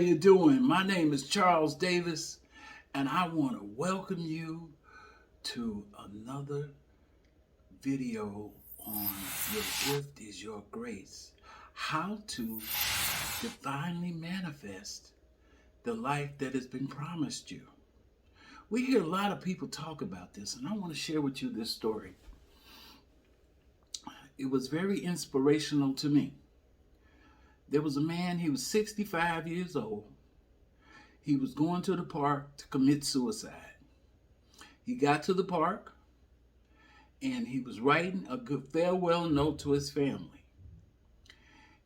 you doing? My name is Charles Davis, and I want to welcome you to another video on Your Gift is Your Grace. How to divinely manifest the life that has been promised you. We hear a lot of people talk about this, and I want to share with you this story. It was very inspirational to me. There was a man, he was 65 years old. He was going to the park to commit suicide. He got to the park and he was writing a good farewell note to his family.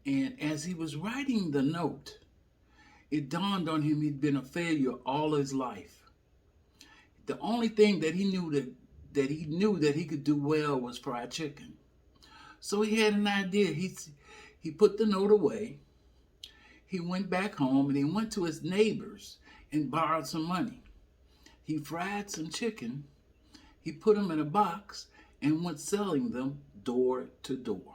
And as he was writing the note, it dawned on him he'd been a failure all his life. The only thing that he knew that he could do well was fried chicken. So he had an idea. He put the note away. He went back home and he went to his neighbors and borrowed some money. He fried some chicken. He put them in a box and went selling them door to door.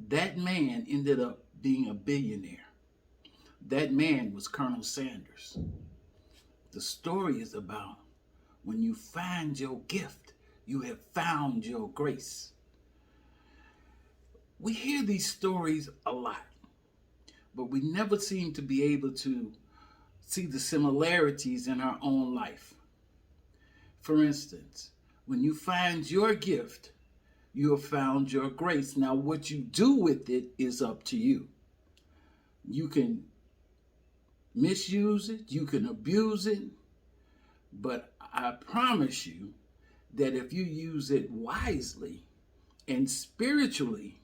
That man ended up being a billionaire. That man was Colonel Sanders. The story is about when you find your gift, you have found your grace. We hear these stories a lot, but we never seem to be able to see the similarities in our own life. For instance, when you find your gift, you have found your grace. Now, what you do with it is up to you. You can misuse it, you can abuse it, but I promise you that if you use it wisely and spiritually,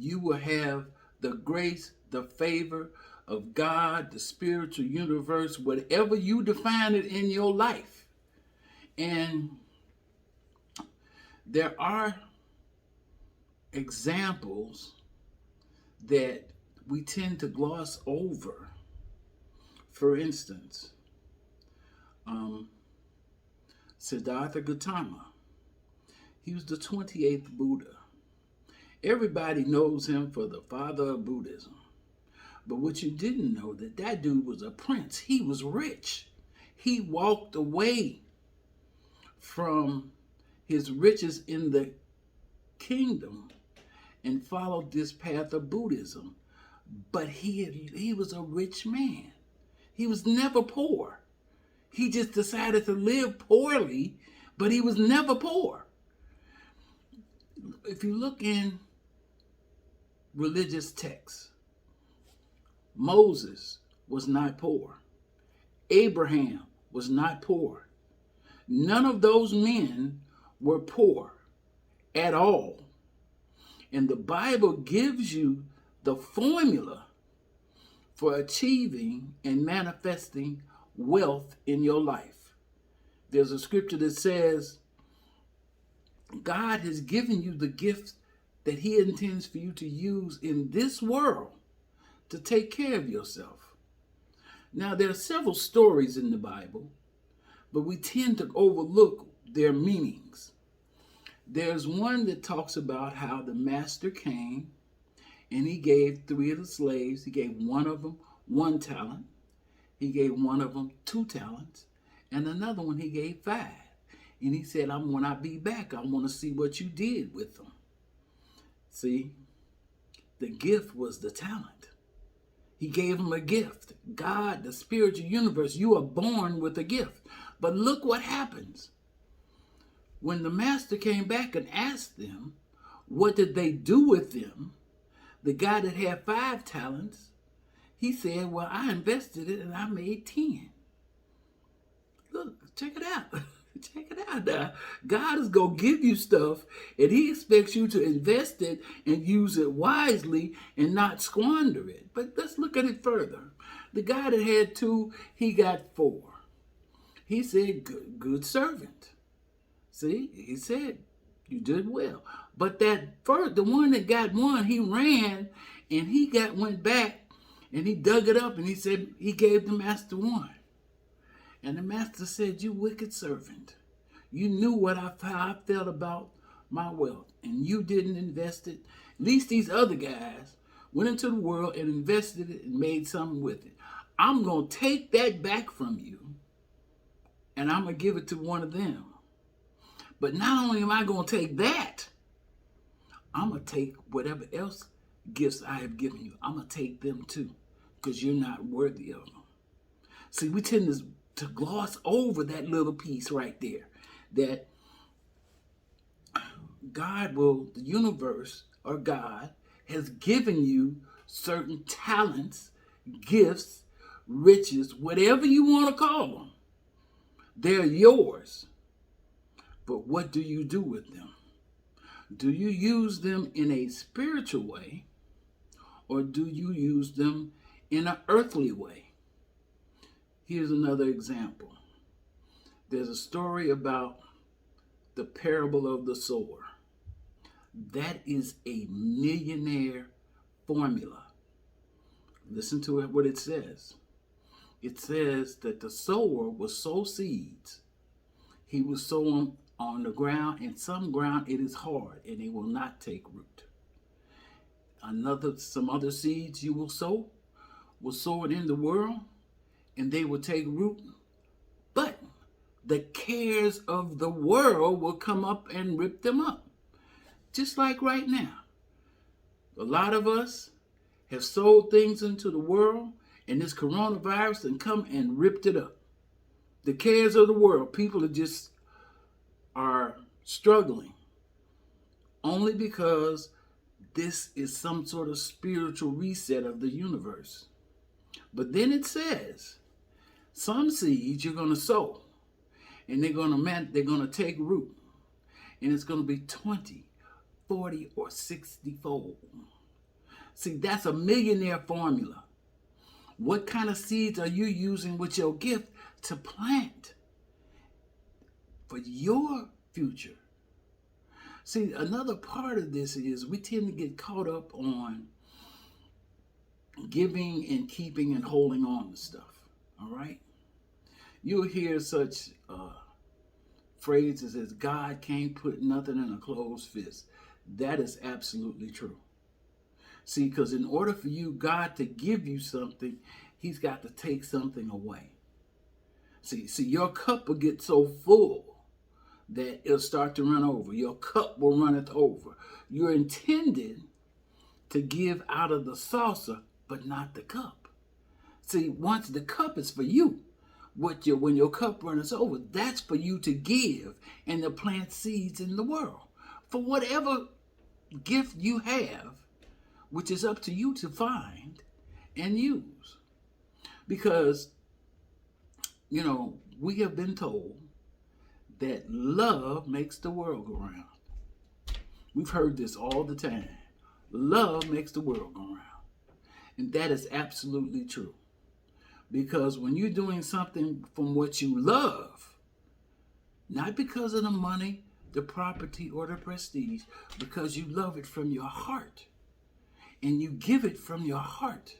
you will have the grace, the favor of God, the spiritual universe, whatever you define it in your life. And there are examples that we tend to gloss over. For instance, Siddhartha Gautama. He was the 28th Buddha. Everybody knows him for the father of Buddhism. But what you didn't know, that dude was a prince. He was rich. He walked away from his riches in the kingdom and followed this path of Buddhism. But he was a rich man. He was never poor. He just decided to live poorly, but he was never poor. If you look in religious texts, Moses was not poor. Abraham was not poor. None of those men were poor at all. And the Bible gives you the formula for achieving and manifesting wealth in your life. There's a scripture that says, God has given you the gift that he intends for you to use in this world to take care of yourself. Now, there are several stories in the Bible, but we tend to overlook their meanings. There's one that talks about how the master came and he gave 3 of the slaves, he gave one of them 1 talent, he gave one of them 2 talents, and another one he gave 5. And he said, when I be back, I want to see what you did with them. See, the gift was the talent. He gave him a gift. God, the spiritual universe, you are born with a gift. But look what happens. When the master came back and asked them, what did they do with them? The guy that had 5 talents, he said, well, I invested it and I made 10. Look, check it out. Check it out now. God is going to give you stuff and he expects you to invest it and use it wisely and not squander it. But let's look at it further. The guy that had 2, he got 4. He said, good servant. See, he said, you did well. But the one that got 1, he ran and he went back and he dug it up and he said, he gave the master 1. And the master said, you wicked servant. You knew how I felt about my wealth, and you didn't invest it. At least these other guys, went into the world and invested it and made something with it. I'm going to take that back from you and I'm going to give it to one of them. But not only am I going to take that, I'm going to take whatever else gifts I have given you. I'm going to take them too, because you're not worthy of them. See, we tend to gloss over that little piece right there, that the universe or God has given you certain talents, gifts, riches, whatever you want to call them. They're yours. But what do you do with them? Do you use them in a spiritual way, or do you use them in an earthly way? Here's another example. There's a story about the parable of the sower. That is a millionaire formula. Listen to what it says. It says that the sower will sow seeds. He will sow them on the ground, and some ground it is hard and it will not take root. Some other seeds you will sow it in the world and they will take root. But the cares of the world will come up and rip them up. Just like right now. A lot of us have sold things into the world, and this coronavirus and come and ripped it up. The cares of the world, people are struggling only because this is some sort of spiritual reset of the universe. But then it says, some seeds you're going to sow, and they're going to take root, and it's going to be 20, 40, or 60-fold. See, that's a millionaire formula. What kind of seeds are you using with your gift to plant for your future? See, another part of this is we tend to get caught up on giving and keeping and holding on to stuff, all right? You'll hear such phrases as God can't put nothing in a closed fist. That is absolutely true. See, because in order for God to give you something, he's got to take something away. See, your cup will get so full that it'll start to run over. Your cup will runneth over. You're intended to give out of the saucer, but not the cup. See, once the cup is for you, when your cup runneth over, that's for you to give and to plant seeds in the world. For whatever gift you have, which is up to you to find and use. Because, we have been told that love makes the world go round. We've heard this all the time. Love makes the world go round. And that is absolutely true. Because when you're doing something from what you love, not because of the money, the property, or the prestige, because you love it from your heart, and you give it from your heart,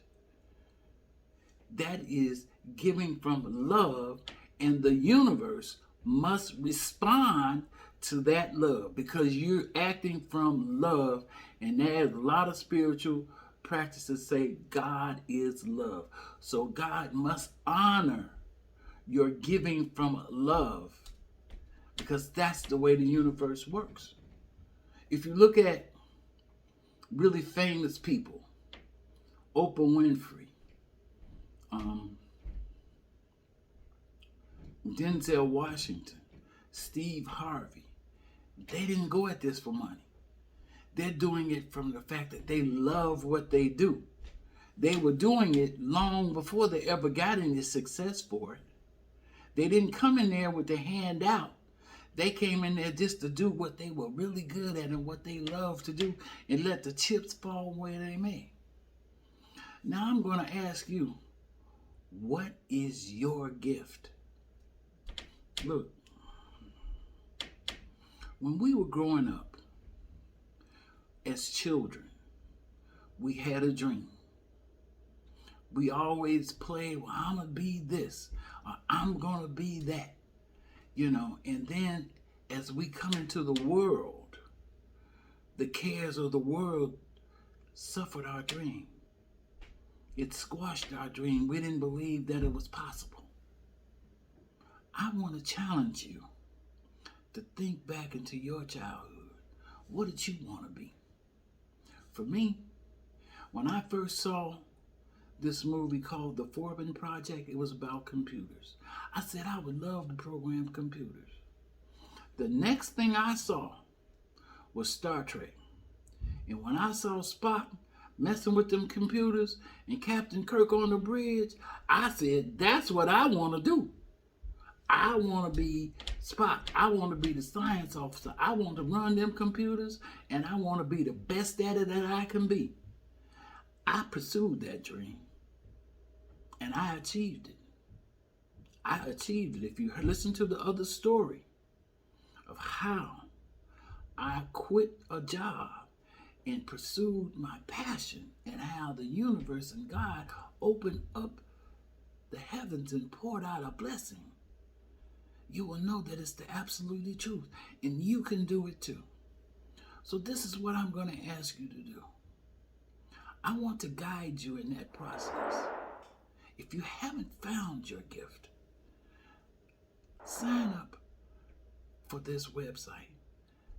that is giving from love, and the universe must respond to that love because you're acting from love. And there's a lot of spiritual practices say God is love. So God must honor your giving from love because that's the way the universe works. If you look at really famous people, Oprah Winfrey, Denzel Washington, Steve Harvey, they didn't go at this for money. They're doing it from the fact that they love what they do. They were doing it long before they ever got any success for it. They didn't come in there with their hand out. They came in there just to do what they were really good at and what they love to do and let the chips fall where they may. Now I'm going to ask you, what is your gift? Look, when we were growing up as children, we had a dream. We always played, well, I'm going to be this, or I'm going to be that, and then as we come into the world, the cares of the world suffered our dream. It squashed our dream. We didn't believe that it was possible. I want to challenge you to think back into your childhood. What did you want to be? For me, when I first saw this movie called The Forbin Project, it was about computers. I said I would love to program computers. The next thing I saw was Star Trek. And when I saw Spock messing with them computers and Captain Kirk on the bridge, I said, that's what I want to do. I want to be Spock. I want to be the science officer. I want to run them computers, and I want to be the best at it that I can be. I pursued that dream, and I achieved it. I achieved it. If you listen to the other story of how I quit a job and pursued my passion, and how the universe and God opened up the heavens and poured out a blessing, you will know that it's the absolutely truth, and you can do it too. So this is what I'm going to ask you to do. I want to guide you in that process. If you haven't found your gift, sign up for this website.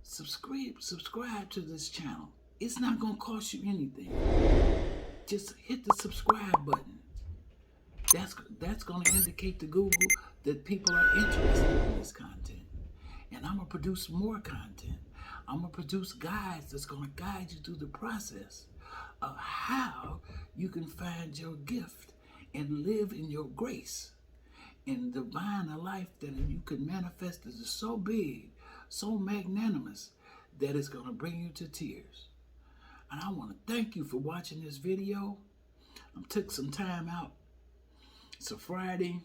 Subscribe to this channel. It's not going to cost you anything. Just hit the subscribe button. That's going to indicate to Google that people are interested in this content. And I'm going to produce more content. I'm going to produce guides that's going to guide you through the process of how you can find your gift and live in your grace and divine a life that you can manifest that is so big, so magnanimous, that it's going to bring you to tears. And I want to thank you for watching this video. I took some time out. It's a Friday.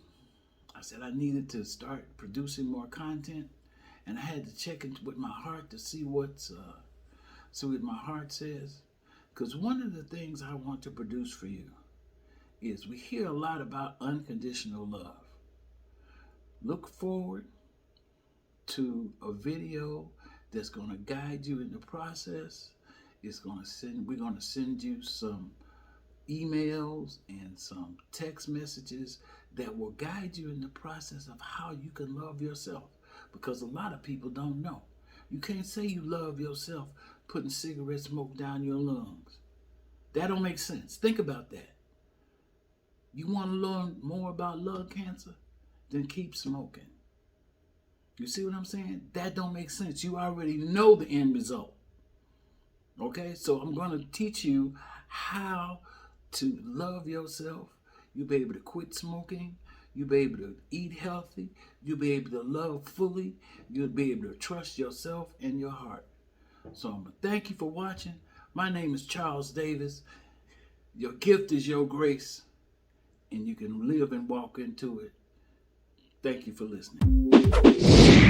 I said I needed to start producing more content, and I had to check it with my heart to see what my heart says. Because one of the things I want to produce for you is we hear a lot about unconditional love. Look forward to a video that's going to guide you in the process. We're going to send you some emails and some text messages that will guide you in the process of how you can love yourself, because a lot of people don't know. You can't say you love yourself putting cigarette smoke down your lungs. That don't make sense. Think about that. You want to learn more about lung cancer? Then keep smoking. You see what I'm saying? That don't make sense. You already know the end result. Okay, so I'm going to teach you how to love yourself. You'll be able to quit smoking. You'll be able to eat healthy. You'll be able to love fully. You'll be able to trust yourself and your heart. So I'm going to thank you for watching. My name is Charles Davis. Your gift is your grace, and you can live and walk into it. Thank you for listening.